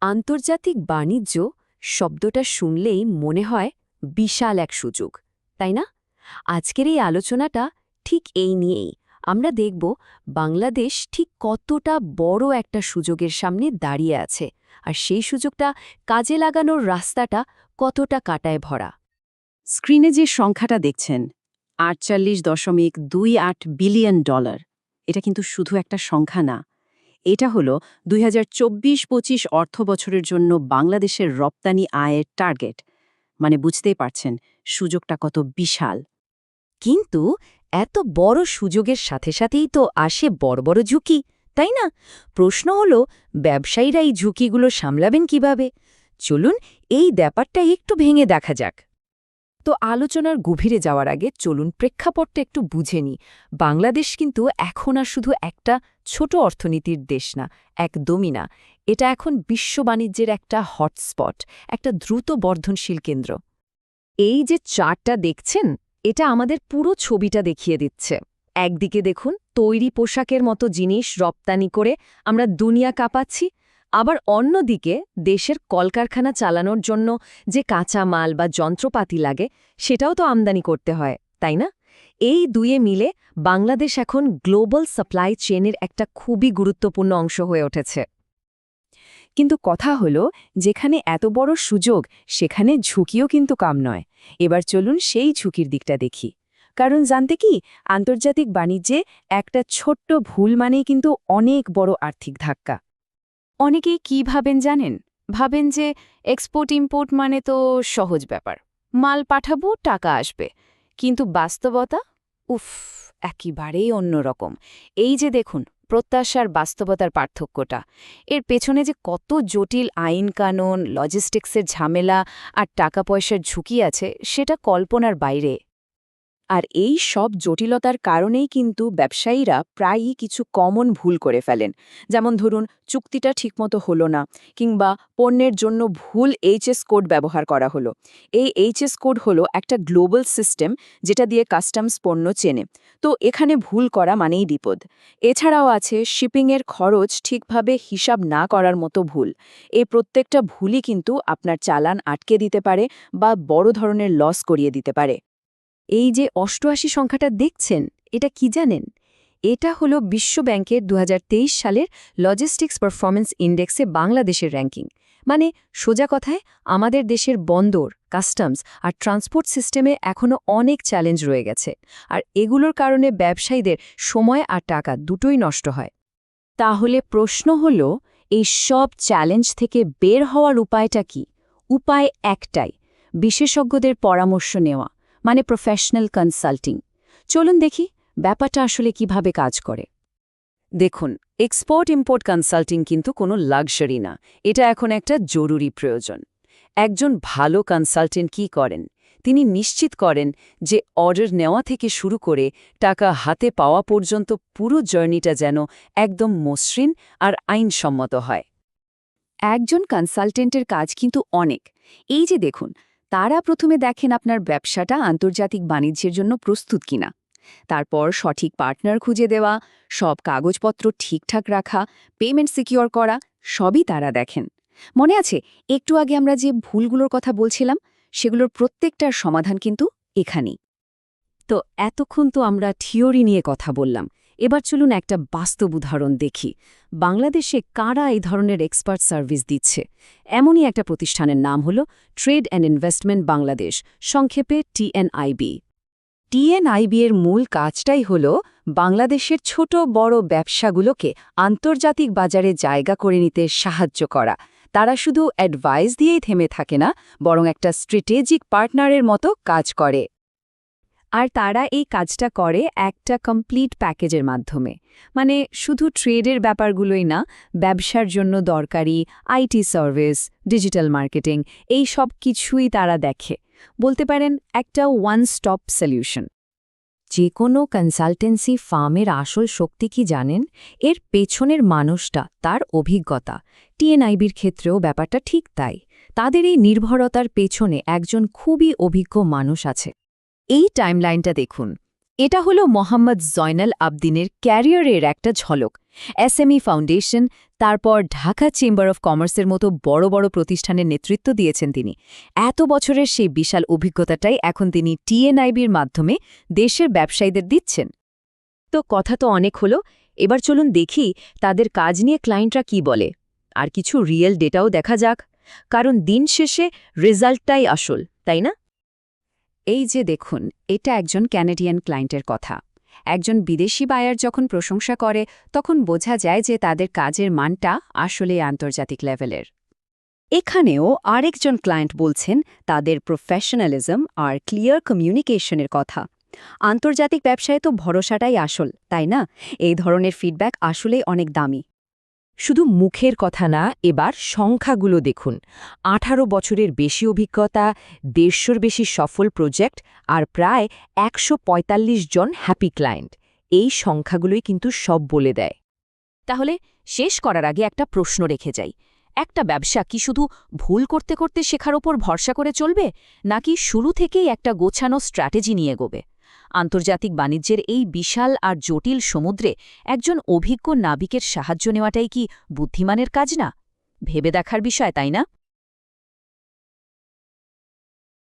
আন্তর্জাতিক বাণিজ্য শব্দটা শুনলেই মনে হয় বিশাল এক সুযোগ, তাই না? আজকের এই আলোচনাটা ঠিক এই নিয়েই। আমরা দেখব বাংলাদেশ ঠিক কতটা বড় একটা সুযোগের সামনে দাঁড়িয়ে আছে, আর সেই সুযোগটা কাজে লাগানোর রাস্তাটা কতটা কাঁটায় ভরা। স্ক্রিনে যে সংখ্যাটা দেখছেন 48.28 বিলিয়ন ডলার, এটা কিন্তু শুধু একটা সংখ্যা না। এটা হলো 2024-25 অর্থবছরের জন্য বাংলাদেশের রপ্তানি আয়ের টার্গেট। মানে বুঝতেই পারছেন সুযোগটা কত বিশাল। কিন্তু এত বড় সুযোগের সাথে সাথেই তো আসে বড় বড় ঝুঁকি, তাই না? প্রশ্ন হলো, ব্যবসায়ীরা এই ঝুঁকিগুলো সামলাবেন কিভাবে? চলুন এই ব্যাপারটা একটু ভেঙে দেখা যাক। তো আলোচনার গভীরে যাওয়ার আগে চলুন প্রেক্ষাপটটা একটু বুঝে নিই। বাংলাদেশ কিন্তু এখন আর শুধু একটা ছোট অর্থনীতির দেশ না, একদমই না। এটা এখন বিশ্ব বাণিজ্যের একটা হটস্পট, একটা দ্রুত বর্ধনশীল কেন্দ্র। এই যে চার্টটা দেখছেন, এটা আমাদের পুরো ছবিটা দেখিয়ে দিচ্ছে। একদিকে দেখুন, তৈরি পোশাকের মতো জিনিস রপ্তানি করে আমরা দুনিয়া কাঁপাচ্ছি, আবার অন্যদিকে দেশের কলকারখানা চালানোর জন্য যে কাঁচা মাল বা যন্ত্রপাতি লাগে সেটাও তো আমদানি করতে হয়, তাই না? এই দুয়ে মিলে বাংলাদেশ এখন গ্লোবাল সাপ্লাই চেনের একটা খুবই গুরুত্বপূর্ণ অংশ হয়ে উঠেছে। কিন্তু কথা হলো, যেখানে এত বড় সুযোগ সেখানে ঝুঁকিও কিন্তু কম নয়। এবার চলুন সেই ঝুঁকির দিকটা দেখি। কারণ জানতে কি, আন্তর্জাতিক বাণিজ্যে একটা ছোট্ট ভুল মানেই কিন্তু অনেক বড় আর্থিক ধাক্কা। অনেকেই কি ভাবেন জানেন? ভাবেন যে এক্সপোর্ট ইম্পোর্ট মানে তো সহজ ব্যাপার, মাল পাঠাবো টাকা আসবে। কিন্তু বাস্তবতা উফ, একেবারেই অন্যরকম। এই যে দেখুন, প্রত্যাশার বাস্তবতার পার্থক্যটা, এর পেছনে যে কত জটিল আইন কানুন, লজিস্টিক্সের ঝামেলা আর টাকা পয়সার ঝুঁকি আছে সেটা কল্পনার বাইরে। আর এই সব জটিলতার কারণেই কিন্তু ব্যবসায়ীরা প্রায়ই কিছু কমন ভুল করে ফেলেন। যেমন ধরুন, চুক্তিটা ঠিকমতো হলো না, কিংবা পণ্যের জন্য ভুল এইচএস কোড ব্যবহার করা হলো। এই এইচএস কোড হলো একটা গ্লোবাল সিস্টেম যেটা দিয়ে কাস্টমস পণ্য চেনে। তো এখানে ভুল করা মানেই বিপদ। এছাড়াও আছে শিপিংয়ের খরচ ঠিকভাবে হিসাব না করার মতো ভুল। এই প্রত্যেকটা ভুলই কিন্তু আপনার চালান আটকে দিতে পারে বা বড় ধরনের লস করিয়ে দিতে পারে। এই যে ৮৮ সংখ্যাটা দেখছেন, এটা কি জানেন? এটা হলো বিশ্বব্যাংকের ২০২৩ সালের লজিস্টিক্স পারফরম্যান্স ইন্ডেক্সে বাংলাদেশের র্যাঙ্কিং। মানে সোজা কথায়, আমাদের দেশের বন্দর, কাস্টমস আর ট্রান্সপোর্ট সিস্টেমে এখনও অনেক চ্যালেঞ্জ রয়ে গেছে, আর এগুলোর কারণে ব্যবসায়ীদের সময় আর টাকা দুটোই নষ্ট হয়। তাহলে প্রশ্ন হল, এই সব চ্যালেঞ্জ থেকে বের হওয়ার উপায়টা কি? উপায় একটাই, বিশেষজ্ঞদের পরামর্শ নেওয়া, মানে প্রফেশনাল কনসাল্টিং। চলুন দেখি ব্যাপারটা আসলে কিভাবে কাজ করে। দেখুন, এক্সপোর্ট ইম্পোর্ট কনসাল্টিং কিন্তু কোনো লাক্সারি না, এটা এখন একটা জরুরি প্রয়োজন। একজন ভালো কনসালটেন্ট কি করেন? তিনি নিশ্চিত করেন যে অর্ডার নেওয়া থেকে শুরু করে টাকা হাতে পাওয়া পর্যন্ত পুরো জার্নিটা যেন একদম মসৃণ আর আইনসম্মত হয়। একজন কনসালটেন্টের কাজ কিন্তু অনেক। এই যে দেখুন, তারা প্রথমে দেখেন আপনার ব্যবসাটা আন্তর্জাতিক বাণিজ্যের জন্য প্রস্তুত কিনা। তারপর সঠিক পার্টনার খুঁজে দেওয়া, সব কাগজপত্র ঠিকঠাক রাখা, পেমেন্ট সিকিউর করা, সবই তারা দেখেন। মনে আছে একটু আগে আমরা যে ভুলগুলোর কথা বলছিলাম, সেগুলোর প্রত্যেকটার সমাধান কিন্তু এখানেই। তো এতক্ষণ তো আমরা থিওরি নিয়ে কথা বললাম, এবার চলুন একটা বাস্তব উদাহরণ দেখি। বাংলাদেশে কারা এই ধরনের এক্সপার্ট সার্ভিস দিচ্ছে? এমনই একটা প্রতিষ্ঠানের নাম হল ট্রেড অ্যান্ড ইনভেস্টমেন্ট বাংলাদেশ, সংক্ষেপে TNIB। TNIB এর মূল কাজটাই হল বাংলাদেশের ছোট বড় ব্যবসাগুলোকে আন্তর্জাতিক বাজারে জায়গা করে নিতে সাহায্য করা। তারা শুধু অ্যাডভাইস দিয়েই থেমে থাকে না, বরং একটা স্ট্র্যাটেজিক পার্টনারের মতো কাজ করে। আর তারা এই কাজটা করে একটা কমপ্লিট প্যাকেজের মাধ্যমে। মানে শুধু ট্রেডের ব্যাপারগুলোই না, ব্যবসার জন্য দরকারি আইটি সার্ভিস, ডিজিটাল মার্কেটিং, এই সব কিছুই তারা দেখে। বলতে পারেন একটা ওয়ান স্টপ সলিউশন। যে কোনো কনসালটেন্সি ফার্মের আসল শক্তি কি জানেন? এর পেছনের মানুষটা, তার অভিজ্ঞতা। TNIBর ক্ষেত্রেও ব্যাপারটা ঠিক তাই। তাদের এই নির্ভরতার পেছনে একজন খুবই অভিজ্ঞ মানুষ আছে। এই টাইমলাইনটা দেখুন। এটা হলো মোহাম্মদ জয়নাল আবদিনের ক্যারিয়ারের একটা ঝলক। এসএমই ফাউন্ডেশন, তারপর ঢাকা চেম্বার অফ কমার্সের মতো বড় বড় প্রতিষ্ঠানের নেতৃত্ব দিয়েছেন তিনি। এত বছরের সেই বিশাল অভিজ্ঞতাটাই এখন তিনি টিএনআইবির মাধ্যমে দেশের ব্যবসায়ীদের দিচ্ছেন। তো কথা তো অনেক হলো, এবার চলুন দেখি তাদের কাজ নিয়ে ক্লায়েন্টরা কি বলে। আর কিছু রিয়েল ডেটাও দেখা যাক, কারণ দিন শেষে রেজাল্টটাই আসল, তাই না? এই যে দেখুন, এটা একজন ক্যানাডিয়ান ক্লায়েন্টের কথা। একজন বিদেশি বায়ার যখন প্রশংসা করে তখন বোঝা যায় যে তাদের কাজের মানটা আসলে আন্তর্জাতিক লেভেলের। এখানেও আরেকজন ক্লায়েন্ট বলছেন তাদের প্রফেশনালিজম আর ক্লিয়ার কমিউনিকেশনের কথা। আন্তর্জাতিক ব্যবসায় তো ভরসাটাই আসল, তাই না? এই ধরনের ফিডব্যাক আসলেই অনেক দামি। শুধু মুখের কথা না, এবার সংখ্যাগুলো দেখুন। 18 বছরের বেশি অভিজ্ঞতা, 150-র বেশি সফল প্রজেক্ট আর প্রায় 145 জন হ্যাপি ক্লায়েন্ট। এই সংখ্যাগুলোই কিন্তু সব বলে দেয়। তাহলে শেষ করার আগে একটা প্রশ্ন রেখে যাই। একটা ব্যবসা কি শুধু ভুল করতে করতে শেখার ওপর ভরসা করে চলবে, নাকি শুরু থেকেই একটা গোছানো স্ট্র্যাটেজি নিয়ে এগোবে? আন্তর্জাতিক বাণিজ্যের এই বিশাল আর জটিল সমুদ্রে একজন অভিজ্ঞ নাবিকের সাহায্য নেওয়াটাই কি বুদ্ধিমানের কাজ না? ভেবে দেখার বিষয়, তাই না?